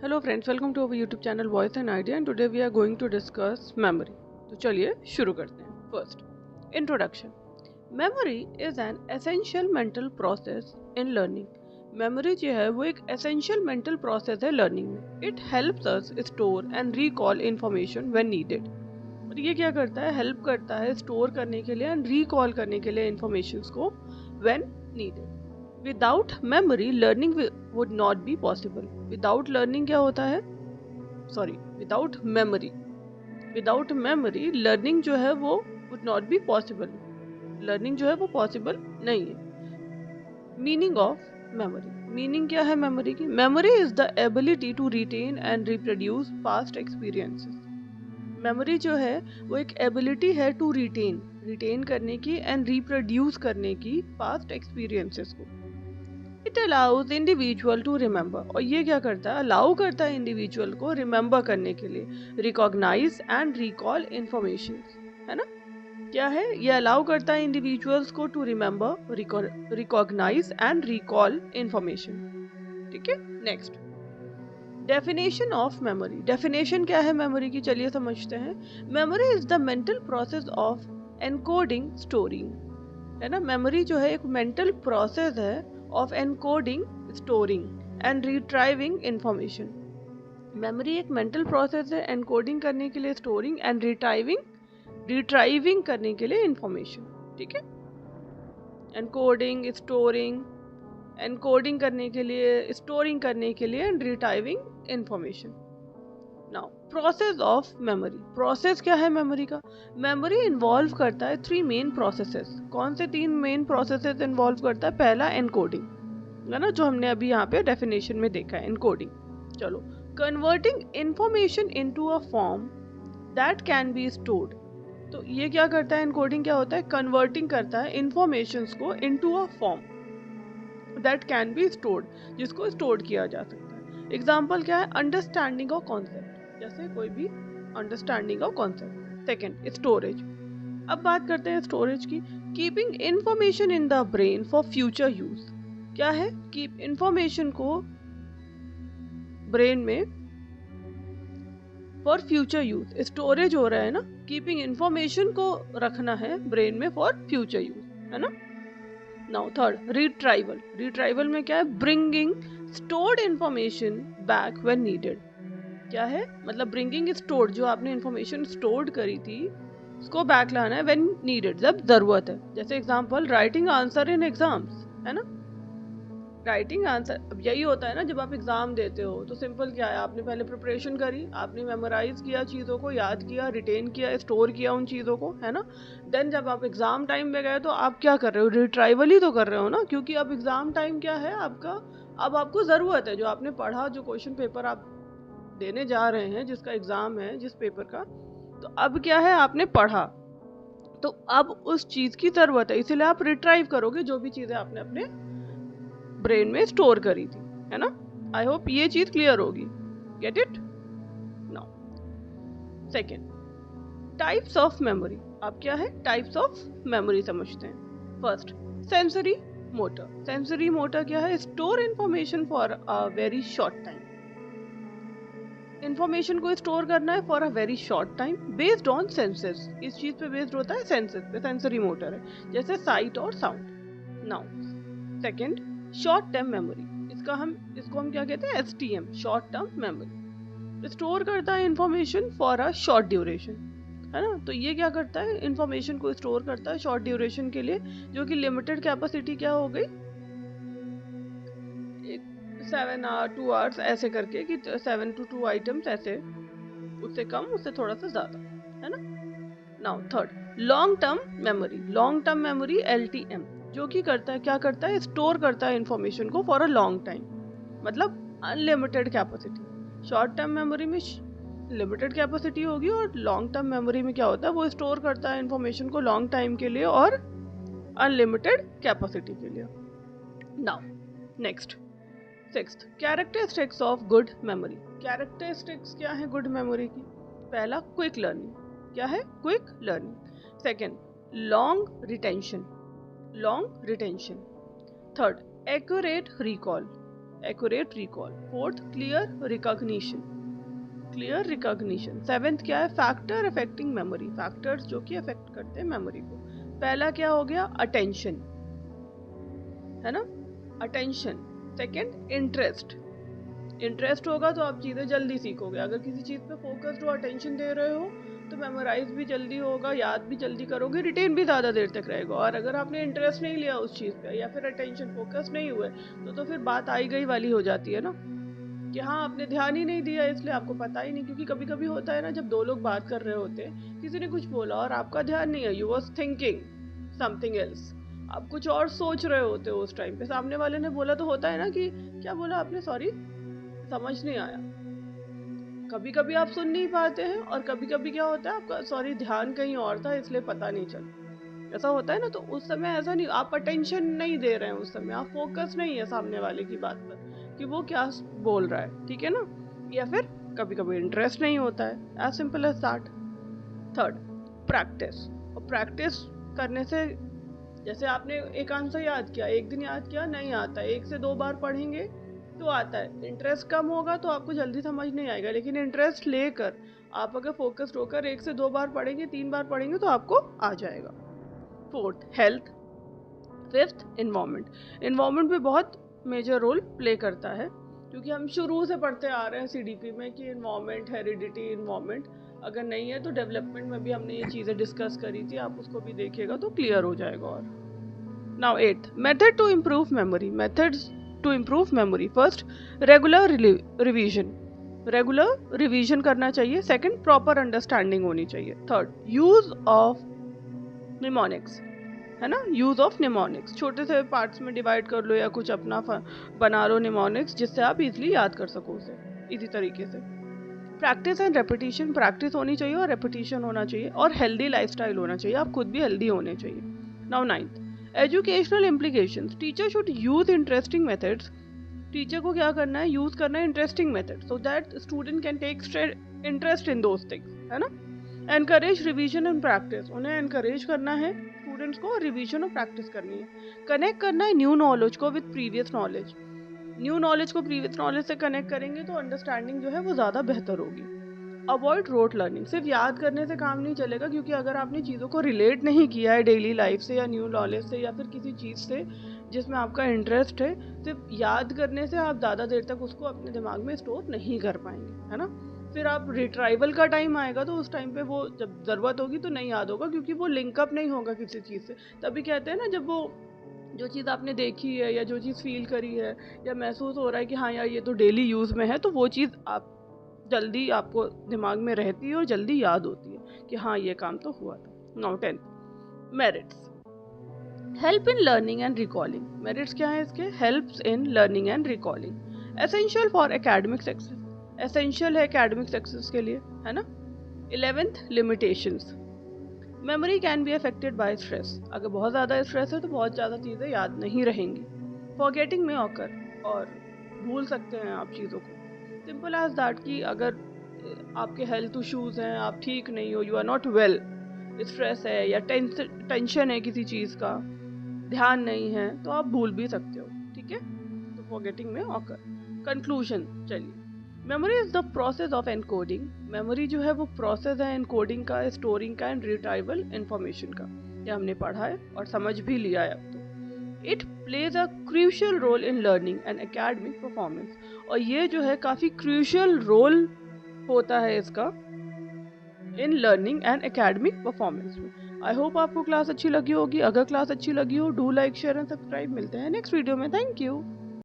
Hello friends, welcome to our YouTube channel voice and idea and today we are going to discuss memory. तो चलिए शुरू करते हैं। First, introduction. Memory is an essential mental process in learning. Memory जो है वो एक essential mental process है लर्निंग में। It helps us store and recall information when needed. और ये क्या करता है? हेल्प करता है स्टोर करने के लिए एंड रिकॉल करने के लिए इंफॉर्मेशन को when needed. Without memory learning would not be possible. Without learning क्या होता है? सॉरी, विदाउट मेमोरी लर्निंग जो है वो would not be possible. Learning जो है वो पॉसिबल नहीं है। Meaning of memory. मीनिंग क्या है मेमोरी की? Memory is the ability to retain and reproduce past experiences. Memory जो है वो एक एबिलिटी है टू रिटेन करने की एंड रिप्रोड्यूस करने की पास्ट एक्सपीरियंसेस को। It allows individual to remember. और ये क्या करता है? अलाउ करता है इंडिविजुअल को रिमेंबर करने के लिए, रिकॉग्नाइज एंड रिकॉल इंफॉर्मेशन, है ना? क्या है ये? अलाउ करता है इंडिविजुअल्स को to remember, recognize and recall information. ठीक है, next, definition of memory. Definition क्या है मेमोरी की? चलिए समझते हैं। Memory is the mental process of encoding storing, है ना? मेमोरी जो है एक मेंटल प्रोसेस है of encoding, storing and retrieving information. Memory एक मेंटल प्रोसेस है एनकोडिंग करने के लिए, स्टोरिंग एंड रिट्राइविंग करने के लिए इंफॉर्मेशन। ठीक है, एनकोडिंग, स्टोरिंग, एनकोडिंग करने के लिए, स्टोरिंग करने के लिए and retrieving information. Now, process of memory. Process क्या है मेमोरी का? मेमोरी इन्वॉल्व करता है थ्री मेन प्रोसेसेस। कौन से तीन मेन प्रोसेसेस इन्वॉल्व करता है? पहला एनकोडिंग, है ना, जो हमने अभी यहाँ पे डेफिनेशन में देखा है, एनकोडिंग। चलो, converting information into a form that can be stored. तो ये क्या करता है? एनकोडिंग क्या होता है? कन्वर्टिंग करता है इंफॉर्मेशंस को into a form that can be stored, जिसको स्टोर किया जा सकता है। एग्जाम्पल क्या है? अंडरस्टैंडिंग ऑफ कॉन्सेप्ट, जैसे कोई भी understanding of concept. Second, storage. अब बात करते हैं स्टोरेज की। Keeping information in the brain for future use. क्या है? कीप इंफॉर्मेशन को ब्रेन में फॉर फ्यूचर यूज। स्टोरेज हो रहा है ना, कीपिंग इंफॉर्मेशन को रखना है ब्रेन में फॉर फ्यूचर यूज, है ना? Now third, retrieval. रिट्राइवल में क्या है? Bringing stored information back when needed. क्या है? मतलब ब्रिंगिंग स्टोर्ड, जो आपने इंफॉर्मेशन स्टोर्ड करी थी उसको बैक लाना है व्हेन नीडेड, जब जरूरत है। जैसे example, writing answer in exams, है ना? राइटिंग आंसर, अब यही होता है ना, जब आप एग्जाम देते हो तो सिंपल क्या है? आपने पहले प्रिपरेशन करी, आपने मेमोराइज किया, चीज़ों को याद किया, रिटेन किया, स्टोर किया उन चीज़ों को, है ना? देन जब आप एग्जाम टाइम में गए तो आप क्या कर रहे हो? रिट्राइवल ही तो कर रहे हो ना, क्योंकि अब एग्जाम टाइम क्या है आपका? अब आपको ज़रूरत है, जो आपने पढ़ा, जो क्वेश्चन पेपर आप देने जा रहे हैं, जिसका एग्जाम है, जिस पेपर का, तो अब क्या है? आपने पढ़ा, तो अब उस चीज़ की ज़रूरत है, इसीलिए आप रिट्राइव करोगे जो भी चीज़ें आपने अपने ब्रेन में स्टोर करी थी, है ना? आई होप ये चीज क्लियर होगी। Get it? Now, second, types of memory. अब क्या है? टाइप्स ऑफ मेमोरी समझते हैं। First, sensory motor. Sensory motor क्या है? Store information for a very short time. Information को स्टोर करना है for a very short time based on senses. इस चीज पे बेस्ड होता है, सेंसेस पे। सेंसरी मोटर है, जैसे साइट और sound. Now, second, short term memory. इसको हम क्या कहते हैं? STM, short term memory. Store करता है information for a short duration, है ना? तो ये क्या करता है? इंफॉर्मेशन को स्टोर करता है शॉर्ट ड्यूरेशन के लिए, जो कि लिमिटेड कैपेसिटी क्या हो गई? 7 आवर, 2 आवर्स, ऐसे करके कि 7 to 2 आइटम्स, ऐसे, उससे कम, उससे थोड़ा सा ज्यादा, है ना? Now third, long term memory. Long term memory, LTM, जो कि करता है, क्या करता है? स्टोर करता है इंफॉर्मेशन को फॉर अ लॉन्ग टाइम, मतलब unlimited capacity. Short term memory में लिमिटेड कैपेसिटी होगी, और लॉन्ग टर्म मेमोरी में क्या होता है? वो स्टोर करता है इंफॉर्मेशन को लॉन्ग टाइम के लिए और अनलिमिटेड कैपेसिटी के लिए। Now, next, sixth, characteristics of good memory. Characteristics क्या है गुड मेमोरी की? पहला, क्विक लर्निंग। क्या है? Quick learning. Second, long retention, long retention. Third, accurate recall, accurate recall. Fourth, clear recognition, clear recognition. Seventh क्या है, फैक्टर अफेक्टिंग मेमोरी, फैक्टर्स जो कि अफेक्ट करते हैं मेमोरी को। पहला क्या हो गया, अटेंशन, है ना, अटेंशन। सेकंड, इंटरेस्ट, इंटरेस्ट होगा तो आप चीज़ें जल्दी सीखोगे। अगर किसी चीज़ पे फोकस्ड हो, अटेंशन दे रहे हो, तो मेमोराइज भी जल्दी होगा, याद भी जल्दी करोगे, रिटेन भी ज़्यादा देर तक रहेगा। और अगर आपने इंटरेस्ट नहीं लिया उस चीज़ पे या फिर अटेंशन फोकस नहीं हुए तो फिर बात आई गई वाली हो जाती है ना, कि हाँ आपने ध्यान ही नहीं दिया इसलिए आपको पता ही नहीं। क्योंकि कभी कभी होता है ना, जब दो लोग बात कर रहे होते हैं, किसी ने कुछ बोला और आपका ध्यान नहीं है, you was thinking something else, आप कुछ और सोच रहे होते हो उस टाइम पे, सामने वाले ने बोला तो होता है ना कि क्या बोला आपने, सॉरी समझ नहीं आया। कभी कभी आप सुन नहीं पाते हैं और कभी कभी क्या होता है, आपका सॉरी ध्यान कहीं और था इसलिए पता नहीं चला, ऐसा होता है ना। तो उस समय ऐसा नहीं, आप अटेंशन नहीं दे रहे हैं उस समय, आप फोकस नहीं है सामने वाले की बात पर कि वो क्या बोल रहा है, ठीक है ना। या फिर कभी कभी इंटरेस्ट नहीं होता है, as simple as that. Third, practice, और प्रैक्टिस करने से, जैसे आपने एक आंसर याद किया, एक दिन याद किया नहीं आता, एक से दो बार पढ़ेंगे तो आता है। इंटरेस्ट कम होगा तो आपको जल्दी समझ नहीं आएगा, लेकिन इंटरेस्ट लेकर आप अगर फोकस्ड होकर एक से दो बार पढ़ेंगे, तीन बार पढ़ेंगे तो आपको आ जाएगा। Fourth, health. Fifth, environment, environment भी बहुत मेजर रोल प्ले करता है, क्योंकि हम शुरू से पढ़ते आ रहे हैं सीडीपी में कि इन्वायरमेंट, हेरिडिटी, इन्वायरमेंट। अगर नहीं है तो डेवलपमेंट में भी हमने ये चीज़ें डिस्कस करी थी, आप उसको भी देखिएगा तो क्लियर हो जाएगा। और now eighth, method to improve memory, methods to improve memory. First, regular revision, regular revision करना चाहिए। सेकंड, प्रॉपर अंडरस्टैंडिंग होनी चाहिए। थर्ड, यूज ऑफ निमोनिक्स, है ना, यूज ऑफ निमोनिक्स, छोटे से पार्ट्स में डिवाइड कर लो या कुछ अपना बना लो निमोनिक्स, जिससे आप इजीली याद कर सको उसे इसी तरीके से। प्रैक्टिस एंड रेपिटेशन, प्रैक्टिस होनी चाहिए और रेपिटेशन होना चाहिए, और हेल्दी लाइफस्टाइल होना चाहिए, आप खुद भी हेल्दी होने चाहिए। Now ninth, educational implications, teacher should use interesting methods, teacher को क्या करना है, यूज करना है interesting method, so that student can take interest in those things, है ना। एनकरेज रिवीजन एंड प्रैक्टिस, उन्हें एनकरेज करना है स्टूडेंट्स को, रिवीजन और प्रैक्टिस करनी है। कनेक्ट करना है न्यू नॉलेज को with previous knowledge, new knowledge को प्रीवियस नॉलेज से कनेक्ट करेंगे तो अंडरस्टैंडिंग जो है वो ज़्यादा बेहतर होगी। अवॉइड रोट लर्निंग, सिर्फ याद करने से काम नहीं चलेगा, क्योंकि अगर आपने चीज़ों को रिलेट नहीं किया है डेली लाइफ से या न्यू नॉलेज से या फिर किसी चीज़ से जिसमें आपका इंटरेस्ट है, सिर्फ याद करने से आप ज़्यादा देर तक उसको अपने दिमाग में स्टोर नहीं कर पाएंगे, है ना। फिर आप रिट्राइवल का टाइम आएगा तो उस टाइम पे वो जब ज़रूरत होगी तो नहीं याद होगा, क्योंकि वो लिंकअप नहीं होगा किसी चीज़ से। तभी कहते हैं ना, जब वो जो चीज़ आपने देखी है या जो चीज़ फील करी है या महसूस हो रहा है कि हाँ यार ये तो डेली यूज़ में है, तो वो चीज़ आप जल्दी आपको दिमाग में रहती है और जल्दी याद होती है कि हाँ ये काम तो हुआ था। Now 10, merits, help in learning and recalling. Merits क्या है इसके, helps in learning and recalling, essential for academic success, essential है एकेडमिक सक्सेस के लिए, है ना। 11th, limitations, memory can be affected by stress, अगर बहुत ज़्यादा स्ट्रेस है तो बहुत ज़्यादा चीज़ें याद नहीं रहेंगी। फॉरगेटिंग में ऑकर, और भूल सकते हैं आप चीज़ों को, सिंपल एज दैट, कि अगर आपके हेल्थ इश्यूज हैं, आप ठीक नहीं हो, you are not well, stress है या टेंशन है किसी चीज़ का, ध्यान नहीं है, तो आप भूल भी सकते हो, ठीक है। तो फॉरगेटिंग में ऑकर। कंक्लूजन, चलिए, memory is the process of encoding, memory जो है वो प्रोसेस है एनकोडिंग का, स्टोरिंग का एंड रिट्राइवल इंफॉर्मेशन का। ये हमने पढ़ा है और समझ भी लिया है अब तो। It plays a crucial role in learning and academic performance, और ये जो है काफ़ी क्रूशियल रोल होता है इसका in learning and academic performance में। आई होप आपको क्लास अच्छी लगी होगी, अगर क्लास अच्छी लगी हो do like share and subscribe. मिलते हैं नेक्स्ट वीडियो में, थैंक यू।